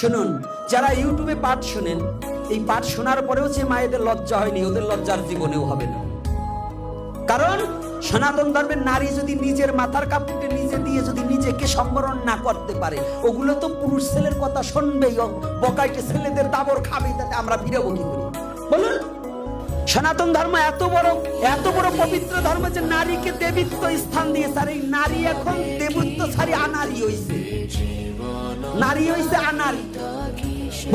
শুনুন, যারা ইউটিউবে পাঠ শোনেন, এই পাঠ শোনার পরেও যে মায়েদের লজ্জা হয়নি, ওদের লজ্জার জীবনেও হবে না। কারণ সনাতন ধর্মের নারী যদি নিজের মাথার কাপড়ে নিজে দিয়ে যদি নিজেকে সম্বরণ না করতে পারে, ওগুলো তো পুরুষ ছেলের কথা শুনবেই, বকাইটে ছেলেদের দাবর খাবে, তাতে আমরা ফিরাবো কি করি বলুন? সনাতন ধর্ম এত বড় পবিত্র ধর্ম যে নারীকে দেবীত্ব স্থান দিয়েছে। আর এই নারী এখন দেবত্ব ছাড়ি আনারী হইছে, নারী হইছে আনারী।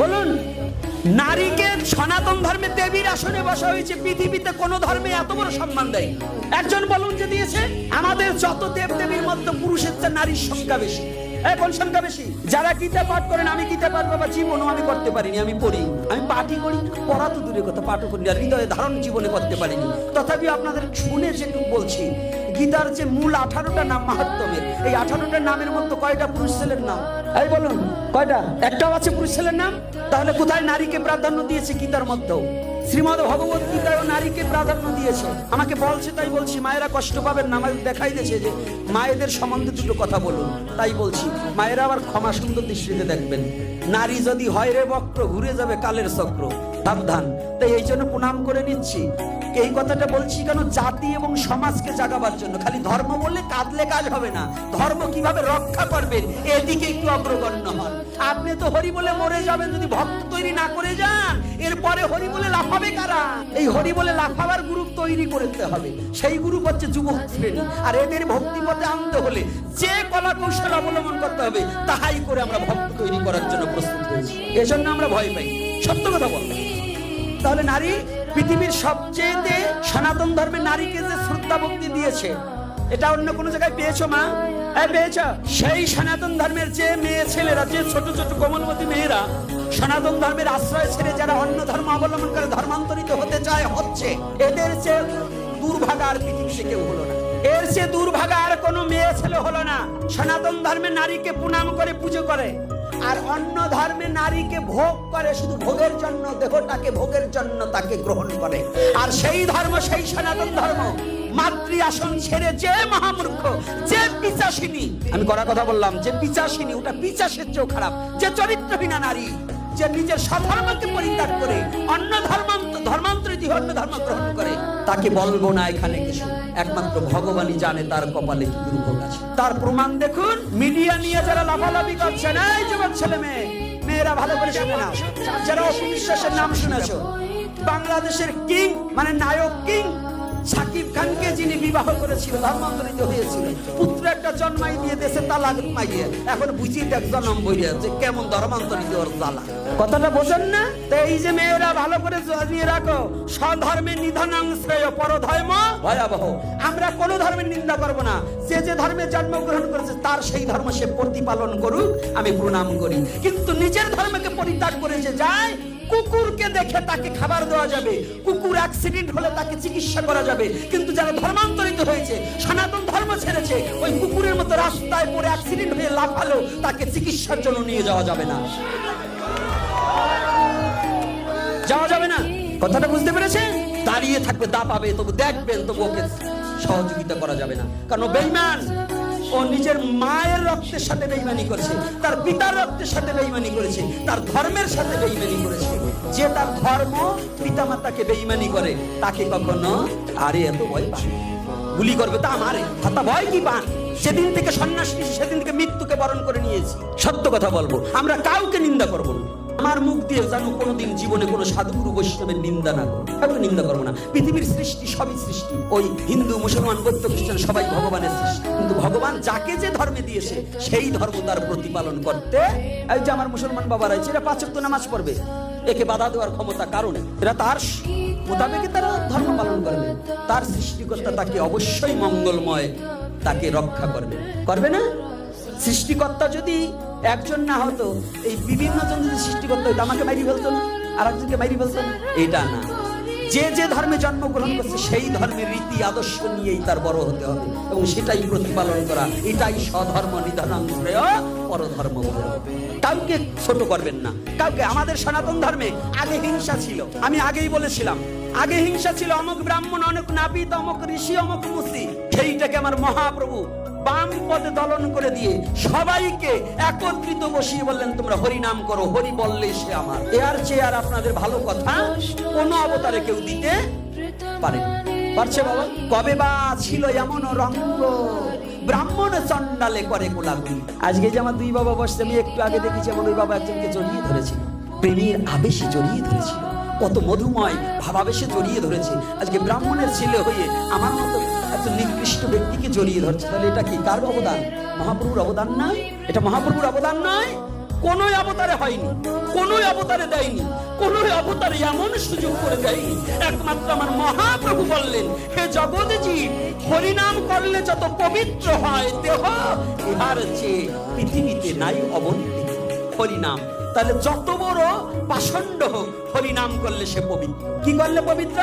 বলুন, নারীকে সনাতন ধর্মে দেবীর আসনে বসা হয়েছে। পৃথিবীতে কোন ধর্মে এত বড় সম্মান দেয় একজন বলুন যে দিয়েছে? আমাদের যত দেব দেবীর মধ্যে পুরুষের চেয়ে নারীর সংখ্যা বেশি। কোন সংখ্যা বেশি? যারা গীতা পাঠ করেন, আমি গীতা পাঠ বাবা জীবনও আমি করতে পারিনি, আমি পড়ি, আমি পাঠই করি, পড়া তো দূরের কথা, পাঠও করি না, হৃদয়ে ধারণ জীবনে করতে পারিনি। তথাপি আপনাদের শুনে যেটুকু বলছি, গীতার যে মূল 18টা নাম মাহাত্ম্যের, এই 18টা নামের মধ্যে কয়টা পুরুষ ছেলের নাম? এই বলুন কয়টা? একটাও আছে পুরুষ ছেলের নাম? তাহলে কোথায় নারীকে প্রাধান্য দিয়েছে গীতার মধ্যেও? শ্রীমদ্ ভগবত গীতায় নারীকে প্রাধান্য দিয়েছে। আমাকে বলছে তাই বলছি, মায়েরা কষ্ট পাবেন না। আমাদের দেখাই দিয়েছে যে মায়েদের সম্বন্ধে দুটো কথা বলুন, তাই বলছি। মায়েরা আবার ক্ষমা সুন্দর দৃষ্টিতে দেখবেন। নারী যদি হয় রে বক্র, ঘুরে যাবে কালের চক্র, সাবধান। তাই এই জন্য প্রণাম করে নিচ্ছি। এই কথাটা বলছি কেন? জাতি এবং সমাজকে জাগাবার জন্য। খালি ধর্ম বললে কাঁদলে কাজ হবে না, ধর্ম কিভাবে রক্ষা করবেন এদিকে একটু অগ্রগণ্য হন। আপনি তো হরি বলে মরে যাবেন যদি ভক্ত তৈরি না করে যান, এরপরে হরি বলে লাফাবে কারা? এই হরি বলে লাফাবার গ্রুপ তৈরি করতে হবে। সেই গ্রুপ হচ্ছে যুবক শ্রেণী। আর এদের ভক্তি পথে আনতে হলে যে কলা কৌশল অবলম্বন করতে হবে, তাহাই করে আমরা ভক্ত তৈরি করার জন্য প্রস্তুত হয়েছি। এজন্য আমরা ভয় পাই, সত্য কথা বলতে। তাহলে নারী পৃথিবীর সবচেয়ে সনাতন ধর্মে নারীকে যে শ্রদ্ধা ভক্তি দিয়েছে, এটা অন্য কোন জায়গায় পেয়েছো মা? পেয়েছ? সেই সনাতন ধর্মের যে মেয়ে ছেলেরা, যে ছোট ছোট কোমলমতি মেয়েরা সনাতন ধর্মের আশ্রয় ছেড়ে যারা অন্য ধর্ম অবলম্বন করে ধর্মান্তরিত হতে চায়, হচ্ছে, এদের চেয়ে দুর্ভাগা আর পৃথিবীতে কেউ হলো না। এর চেয়ে দুর্ভাগা আর কোনো মেয়ে ছেলে হলো না। সনাতন ধর্মে নারীকে প্রণাম করে, পুজো করে, আর অন্য ধর্মে নারীকে ভোগ করে, শুধু ভোগের জন্য, দেহটাকে ভোগের জন্য তাকে গ্রহণ করে। আর সেই ধর্ম, সেই সনাতন ধর্ম মাতৃ আসন ছেড়ে যে মহামূর্খ, যে পিচাসিনী, আমি কড়া কথা বললাম, যে পিচাসিনী, ওটা পিচাসের চেয়েও খারাপ, যে চরিত্রহীনা নারী, যে নিজের স্বধর্মকে পরিত্যাগ করে অন্য ধর্মান্তরিত অন্য ধর্ম গ্রহণ করে, তাকে বলবো না এখানে কিছু। একমাত্র ভগবানই জানে তার কপালে কি দুর্ভোগ আছে। তার প্রমাণ দেখুন। মিডিয়া নিয়ে যারা লাফালাফি করছেন, এই যুবক ছেলে মেয়েরা ভালো করে শুনে নাও, যারা অপবিশ্বাসের নাম শুনেছো, বাংলাদেশের কিং মানে নায়ক কিং সাকিব খানকে যিনি বিবাহ করেছিল, ধর্মান্তরিত হয়েছিল, পুত্র একটা জন্মাই দিয়ে দেশে তালাক মাইয়ে, এখন বুঝি দেখ জন্ম বইয়া যে কেমন ধর্মান্তরিত ওর জ্বালা। কথাটা বোঝেন না? তো এই যে মেয়েরা ভালো করে জানিয়ে রাখো, স্বধর্মে নিধনাং শ্রেয়, পরধর্ম ভয়াবহ। আমরা কোন ধর্মের নিন্দা করব না। যে যে ধর্মে জন্মগ্রহণ করেছে তার সেই ধর্ম সে প্রতিপালন করুক, আমি প্রণাম করি। কিন্তু নিজের ধর্মকে পরিত্যাগ করে যে যায়, কুকুরকে দেখে তাকে খাবার দেওয়া যাবে, কুকুর অ্যাক্সিডেন্ট হলে তাকে চিকিৎসা করা যাবে, কিন্তু যারা ধর্মান্তরিত হয়েছে, সনাতন ধর্ম ছেড়েছে, ওই কুকুরের মতো রাস্তায় পড়ে অ্যাক্সিডেন্ট হয়ে লাফালো, তাকে চিকিৎসার জন্য নিয়ে যাওয়া যাবে না, যাওয়া যাবে না। কথাটা বুঝতে পেরেছে? দাঁড়িয়ে থাকবে, দা পাবে, তবু দেখবেন, তবু ওকে সহযোগিতা করা যাবে না, কারণ বেঈমান। ও নিজের মায়ের রক্তের সাথে বেঈমানি করেছে, তার পিতার রক্তের সাথে বেঈমানি করেছে, তার ধর্মের সাথে বেঈমানি করেছে। যে তার ধর্ম পিতামাতাকে বেঈমানি করে, তাকে কখনো আরে এত ভয় পায়, গুলি করবে তা আমারে, হাতা ভয় কি পান? সেদিন থেকে সন্ন্যাস নিয়েছি, সেদিন থেকে মৃত্যুকে বরণ করে নিয়েছি। সত্য কথা বলবো, আমরা কাউকে নিন্দা করবো না। আমার মুখ দিয়ে জানো কোনোদিন জীবনে কোনো সাধুগুরু বৈষ্ণবের নিন্দা না করবো, কাউকে নিন্দা করবো না। পৃথিবীর সৃষ্টি সবই সৃষ্টি, ওই হিন্দু মুসলমান বৌদ্ধ খ্রিস্টান সবাই ভগবানের সৃষ্টি, কিন্তু ভগবান যাকে যে ধর্মে দিয়েছে সেই ধর্ম তার প্রতিপালন করতে। এই যে আমার মুসলমান বাবারা, এরা 5 ওয়াক্ত নামাজ পড়বে, একে বাধা দেওয়ার ক্ষমতা কারণে, এরা তার মোতাবেকে তারা ধর্ম পালন করবে। তার সৃষ্টিকর্তা তাকে অবশ্যই মঙ্গলময়, তাকে রক্ষা করবে, করবে না? সৃষ্টিকর্তা যদি একজন না হতো, এই বিভিন্ন জন যদি সৃষ্টিকর্তা হতো, আমাকে মাইরি ফেলতো না, আর একজনকে মাইরি ফেলতো না? এটা না। যে যে ধর্মে জন্মগ্রহণ করছে সেই ধর্মের রীতি আদর্শ নিয়েই তার বড় হতে হবে এবং সেটাই প্রতিপালন করা, এটাই স্বধর্ম নিধনাং শ্রেয় পরধর্ম ভয়। কাউকে ছোট করবেন না, কাউকে। আমাদের সনাতন ধর্মে আগে হিংসা ছিল, আমি আগেই বলেছিলাম, আগে হিংসা ছিল। অমুক ব্রাহ্মণ, অমুক নাপিত, অমুক ঋষি, অমুক মুসি, সেইটাকে আমার মহাপ্রভু বাম পদে দলন করে দিয়ে সবাইকে একত্রিত বসিয়ে বললেন তোমরা হরি নাম করো, হরি বললে সে আমার। এর চেয়ে আর আপনাদের ভালো কথা কোন অবতারে কেউ দিতে পারে পারছে বাবা? কবে বা ছিল এমন রঙ্গ ব্রাহ্মণ চন্ডালে করে কোলাকুলি। আজকে যে আমার দুই বাবা বসছে, আমি একটু আগে দেখেছি আমার ওই বাবা একজনকে জড়িয়ে ধরেছিল, প্রেমের আবেশে জড়িয়ে ধরেছিল, কত মধুময় ভাবাবেশে জড়িয়ে ধরেছে। আজকে ব্রাহ্মণের ছেলে হয়ে আমার মতো এত নিকৃষ্ট ব্যক্তিকে জড়িয়ে ধরছে। তাহলে এটা কি কার অবদান? মহাপ্রভুর অবদান নয়? এটা মহাপ্রভুর অবদান নয়? কোন অবতারে হয়নি, কোন অবতারে দেয়নি, কোন অবতারে এমন সুযোগ করে দেয়নি। একমাত্র আমার মহাপ্রভু বললেন, হে জগৎ জীব, হরিনাম করলে যত পবিত্র হয় দেহ, ইহার চেয়ে পৃথিবীতে নাই অবন্তিত হরিনাম। তাহলে যত বড় পাষণ্ড হোক, হরিনাম করলে সে পবিত্র। কি করলে পবিত্র?